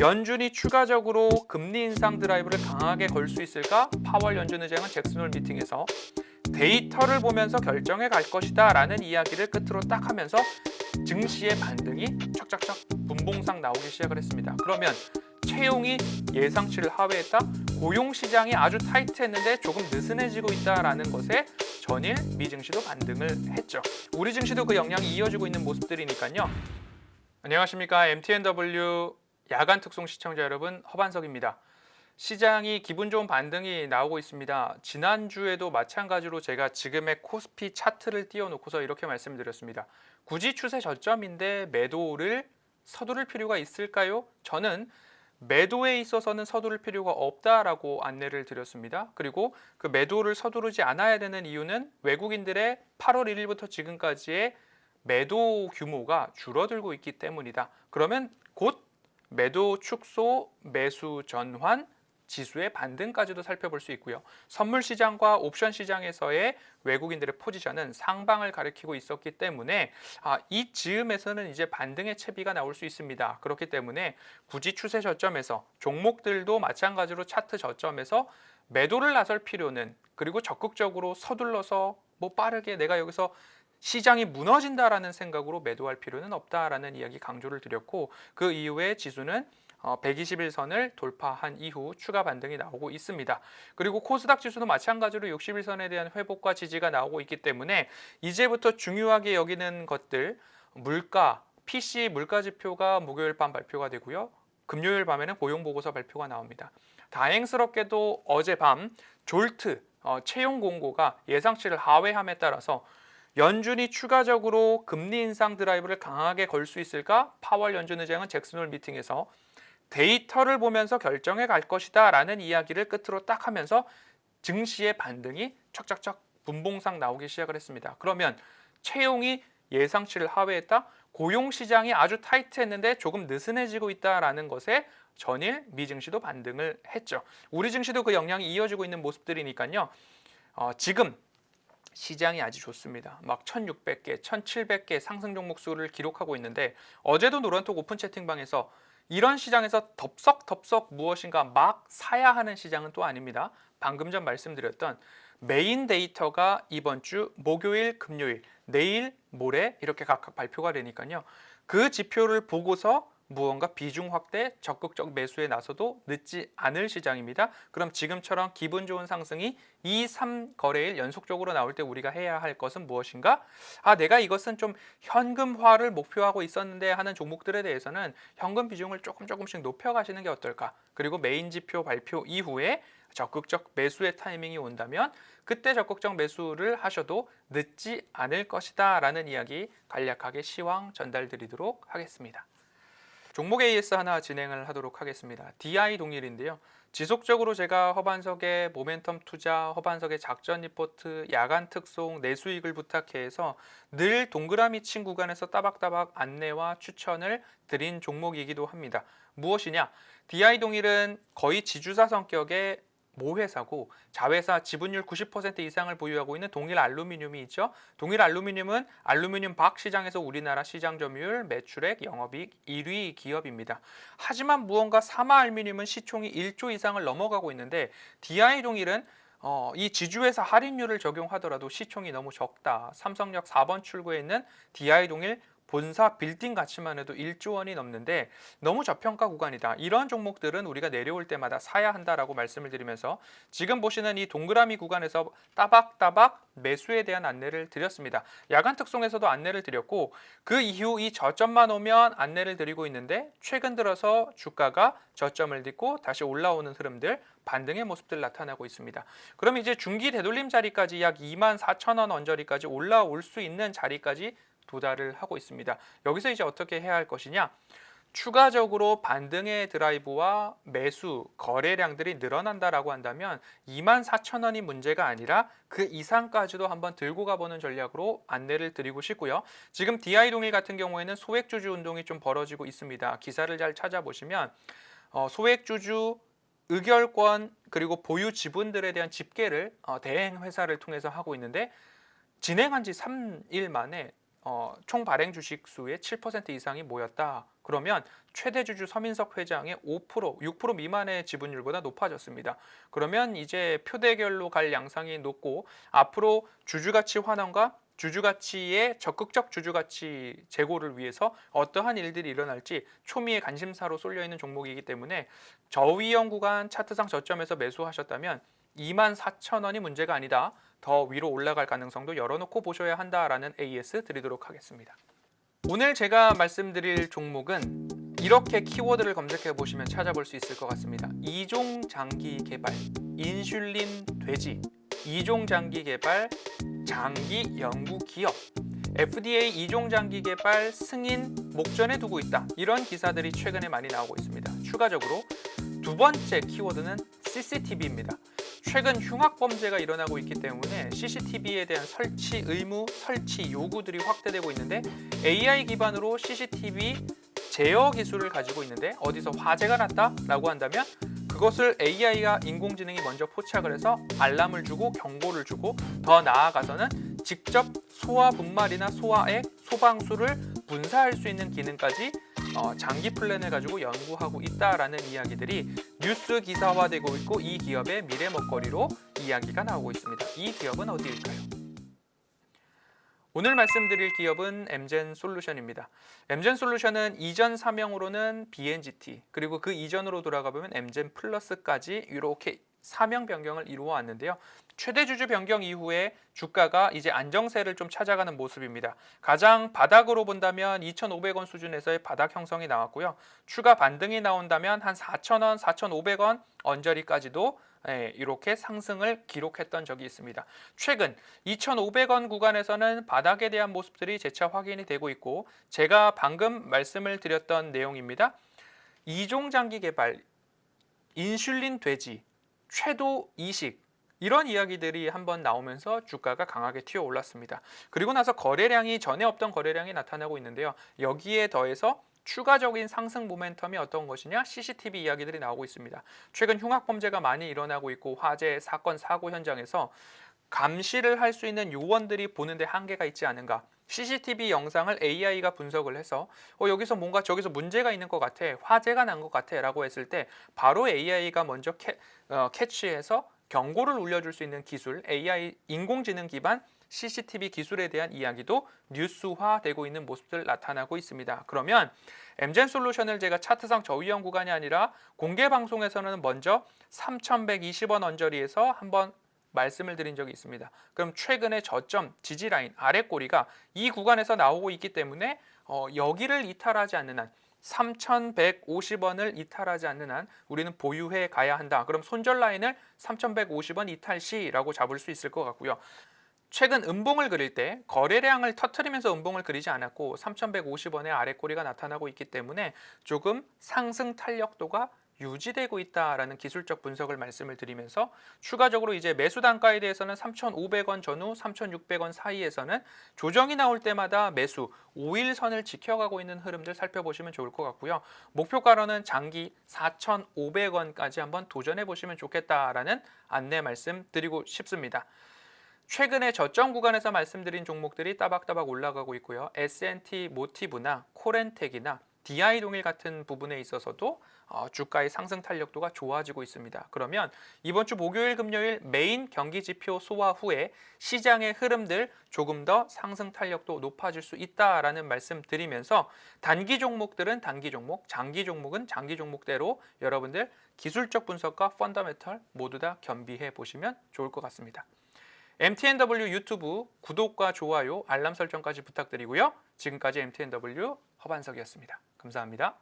연준이 추가적으로 금리 인상 드라이브를 강하게 걸 수 있을까? 파월 연준 의장은 잭슨홀 미팅에서 데이터를 보면서 결정해 갈 것이다 라는 이야기를 끝으로 딱 하면서 증시의 반등이 척척척 분봉상 나오기 시작을 했습니다. 그러면 채용이 예상치를 하회했다? 고용시장이 아주 타이트했는데 조금 느슨해지고 있다라는 것에 전일 미 증시도 반등을 했죠. 우리 증시도 그 영향이 이어지고 있는 모습들이니까요. 안녕하십니까. MTNW 야간 특송 시청자 여러분, 허반석입니다. 시장이 기분 좋은 반등이 나오고 있습니다. 지난주에도 마찬가지로 제가 지금의 코스피 차트를 띄워놓고서 이렇게 말씀드렸습니다. 굳이 추세 저점인데 매도를 서두를 필요가 있을까요? 저는 매도에 있어서는 서두를 필요가 없다라고 안내를 드렸습니다. 그리고 그 매도를 서두르지 않아야 되는 이유는 외국인들의 8월 1일부터 지금까지의 매도 규모가 줄어들고 있기 때문이다. 그러면 곧 매도 축소, 매수 전환, 지수의 반등까지도 살펴볼 수 있고요. 선물 시장과 옵션 시장에서의 외국인들의 포지션은 상방을 가리키고 있었기 때문에 이 즈음에서는 이제 반등의 채비가 나올 수 있습니다. 그렇기 때문에 굳이 추세 저점에서 종목들도 마찬가지로 차트 저점에서 매도를 나설 필요는, 그리고 적극적으로 서둘러서 빠르게 내가 여기서 시장이 무너진다라는 생각으로 매도할 필요는 없다라는 이야기 강조를 드렸고, 그 이후에 지수는 121선을 돌파한 이후 추가 반등이 나오고 있습니다. 그리고 코스닥 지수도 마찬가지로 61선에 대한 회복과 지지가 나오고 있기 때문에 이제부터 중요하게 여기는 것들, 물가, PC 물가 지표가 목요일 밤 발표가 되고요. 금요일 밤에는 고용보고서 발표가 나옵니다. 다행스럽게도 어젯밤 졸트 채용 공고가 예상치를 하회함에 따라서 연준이 추가적으로 금리 인상 드라이브를 강하게 걸 수 있을까? 파월 연준 의장은 잭슨홀 미팅에서 데이터를 보면서 결정해 갈 것이다 라는 이야기를 끝으로 딱 하면서 증시의 반등이 척척척 분봉상 나오기 시작을 했습니다. 그러면 채용이 예상치를 하회했다? 고용시장이 아주 타이트했는데 조금 느슨해지고 있다라는 것에 전일 미 증시도 반등을 했죠. 우리 증시도 그 영향이 이어지고 있는 모습들이니까요. 지금 시장이 아주 좋습니다. 막 1600개, 1700개 상승 종목 수를 기록하고 있는데, 어제도 노란톡 오픈 채팅방에서 이런 시장에서 덥석덥석 무엇인가 막 사야 하는 시장은 또 아닙니다. 방금 전 말씀드렸던 메인 데이터가 이번 주 목요일, 금요일, 내일, 모레 이렇게 각각 발표가 되니까요. 그 지표를 보고서 무언가 비중 확대, 적극적 매수에 나서도 늦지 않을 시장입니다. 그럼 지금처럼 기분 좋은 상승이 2, 3거래일 연속적으로 나올 때 우리가 해야 할 것은 무엇인가? 내가 이것은 좀 현금화를 목표하고 있었는데 하는 종목들에 대해서는 현금 비중을 조금씩 높여가시는 게 어떨까? 그리고 메인 지표 발표 이후에 적극적 매수의 타이밍이 온다면 그때 적극적 매수를 하셔도 늦지 않을 것이다 라는 이야기 간략하게 시황 전달드리도록 하겠습니다. 종목 AS 하나 진행을 하도록 하겠습니다. DI 동일인데요. 지속적으로 제가 허반석의 모멘텀 투자, 허반석의 작전 리포트, 야간 특송, 내수익을 부탁해서 늘 동그라미 친 구간에서 따박따박 안내와 추천을 드린 종목이기도 합니다. 무엇이냐? DI 동일은 거의 지주사 성격의 모회사고 자회사 지분율 90% 이상을 보유하고 있는 동일 알루미늄이 있죠. 동일 알루미늄은 알루미늄 박 시장에서 우리나라 시장 점유율, 매출액, 영업이익 1위 기업입니다. 하지만 무언가 사마 알루미늄은 시총이 1조 이상을 넘어가고 있는데 DI 동일은 이 지주회사 할인율을 적용하더라도 시총이 너무 적다. 삼성역 4번 출구에 있는 DI 동일 본사 빌딩 가치만 해도 1조 원이 넘는데 너무 저평가 구간이다. 이런 종목들은 우리가 내려올 때마다 사야 한다라고 말씀을 드리면서 지금 보시는 이 동그라미 구간에서 따박따박 매수에 대한 안내를 드렸습니다. 야간 특송에서도 안내를 드렸고 그 이후 이 저점만 오면 안내를 드리고 있는데 최근 들어서 주가가 저점을 딛고 다시 올라오는 흐름들, 반등의 모습들 나타나고 있습니다. 그럼 이제 중기 되돌림 자리까지 약 24,000원 언저리까지 올라올 수 있는 자리까지 도달을 하고 있습니다. 여기서 이제 어떻게 해야 할 것이냐? 추가적으로 반등의 드라이브와 매수, 거래량들이 늘어난다라고 한다면 24,000원이 문제가 아니라 그 이상까지도 한번 들고 가보는 전략으로 안내를 드리고 싶고요. 지금 DI 동일 같은 경우에는 소액주주 운동이 좀 벌어지고 있습니다. 기사를 잘 찾아보시면 소액주주 의결권 그리고 보유 지분들에 대한 집계를 대행 회사를 통해서 하고 있는데 진행한 지 3일 만에 총 발행 주식 수의 7% 이상이 모였다. 그러면 최대 주주 서민석 회장의 5%, 6% 미만의 지분율보다 높아졌습니다. 그러면 이제 표대결로 갈 양상이 높고 앞으로 주주가치 환원과 주주가치의 적극적 주주가치 제고를 위해서 어떠한 일들이 일어날지 초미의 관심사로 쏠려 있는 종목이기 때문에 저위험 구간 차트상 저점에서 매수하셨다면 24,000원이 문제가 아니다. 더 위로 올라갈 가능성도 열어놓고 보셔야 한다라는 AS 드리도록 하겠습니다. 오늘 제가 말씀드릴 종목은 이렇게 키워드를 검색해 보시면 찾아볼 수 있을 것 같습니다. 이종 장기 개발, 인슐린 돼지, 이종 장기 개발, 장기 연구 기업, FDA 이종 장기 개발 승인 목전에 두고 있다. 이런 기사들이 최근에 많이 나오고 있습니다. 추가적으로 두 번째 키워드는 CCTV입니다. 최근 흉악 범죄가 일어나고 있기 때문에 CCTV에 대한 설치 의무, 설치 요구들이 확대되고 있는데 AI 기반으로 CCTV 제어 기술을 가지고 있는데 어디서 화재가 났다라고 한다면 그것을 AI가 인공지능이 먼저 포착을 해서 알람을 주고 경고를 주고 더 나아가서는 직접 소화 분말이나 소화액, 소방수를 분사할 수 있는 기능까지 장기 플랜을 가지고 연구하고 있다라는 이야기들이 뉴스 기사화되고 있고 이 기업의 미래 먹거리로 이야기가 나오고 있습니다. 이 기업은 어디일까요? 오늘 말씀드릴 기업은 엠젠솔루션입니다. 엠젠솔루션은 이전 사명으로는 BNGT 그리고 그 이전으로 돌아가 보면 엠젠 플러스까지 이렇게 사명 변경을 이루어 왔는데요. 최대 주주 변경 이후에 주가가 이제 안정세를 좀 찾아가는 모습입니다. 가장 바닥으로 본다면 2,500원 수준에서의 바닥 형성이 나왔고요. 추가 반등이 나온다면 한 4,000원, 4,500원 언저리까지도 이렇게 상승을 기록했던 적이 있습니다. 최근 2,500원 구간에서는 바닥에 대한 모습들이 재차 확인이 되고 있고 제가 방금 말씀을 드렸던 내용입니다. 이종 장기 개발, 인슐린 돼지, 최도 이식 이런 이야기들이 한번 나오면서 주가가 강하게 튀어 올랐습니다. 그리고 나서 거래량이 전에 없던 거래량이 나타나고 있는데요. 여기에 더해서 추가적인 상승 모멘텀이 어떤 것이냐? CCTV 이야기들이 나오고 있습니다. 최근 흉악 범죄가 많이 일어나고 있고 화재, 사건, 사고 현장에서 감시를 할 수 있는 요원들이 보는데 한계가 있지 않은가? CCTV 영상을 AI가 분석을 해서 여기서 뭔가 저기서 문제가 있는 것 같아, 화재가 난 것 같아 라고 했을 때 바로 AI가 먼저 캐치해서 경고를 울려줄 수 있는 기술, AI 인공지능 기반 CCTV 기술에 대한 이야기도 뉴스화되고 있는 모습들 나타나고 있습니다. 그러면 엠젠솔루션을 제가 차트상 저위험 구간이 아니라 공개 방송에서는 먼저 3,120원 언저리에서 한번 말씀을 드린 적이 있습니다. 그럼 최근에 저점 지지라인 아래 꼬리가 이 구간에서 나오고 있기 때문에 여기를 이탈하지 않는 한 3,150원을 이탈하지 않는 한 우리는 보유해 가야 한다. 그럼 손절 라인을 3,150원 이탈 시라고 잡을 수 있을 것 같고요. 최근 음봉을 그릴 때 거래량을 터트리면서 음봉을 그리지 않았고 3,150원의 아래 꼬리가 나타나고 있기 때문에 조금 상승 탄력도가 유지되고 있다라는 기술적 분석을 말씀을 드리면서 추가적으로 이제 매수 단가에 대해서는 3,500원 전후 3,600원 사이에서는 조정이 나올 때마다 매수 5일선을 지켜가고 있는 흐름들 살펴보시면 좋을 것 같고요. 목표가로는 장기 4,500원까지 한번 도전해 보시면 좋겠다라는 안내 말씀 드리고 싶습니다. 최근에 저점 구간에서 말씀드린 종목들이 따박따박 올라가고 있고요. S&T 모티브나 코렌텍이나 DI 동일 같은 부분에 있어서도 주가의 상승 탄력도가 좋아지고 있습니다. 그러면 이번 주 목요일, 금요일 메인 경기 지표 소화 후에 시장의 흐름들 조금 더 상승 탄력도 높아질 수 있다라는 말씀 드리면서 단기 종목들은 단기 종목, 장기 종목은 장기 종목대로 여러분들 기술적 분석과 펀더멘털 모두 다 겸비해 보시면 좋을 것 같습니다. MTNW 유튜브 구독과 좋아요, 알람 설정까지 부탁드리고요. 지금까지 MTNW 허반석이었습니다. 감사합니다.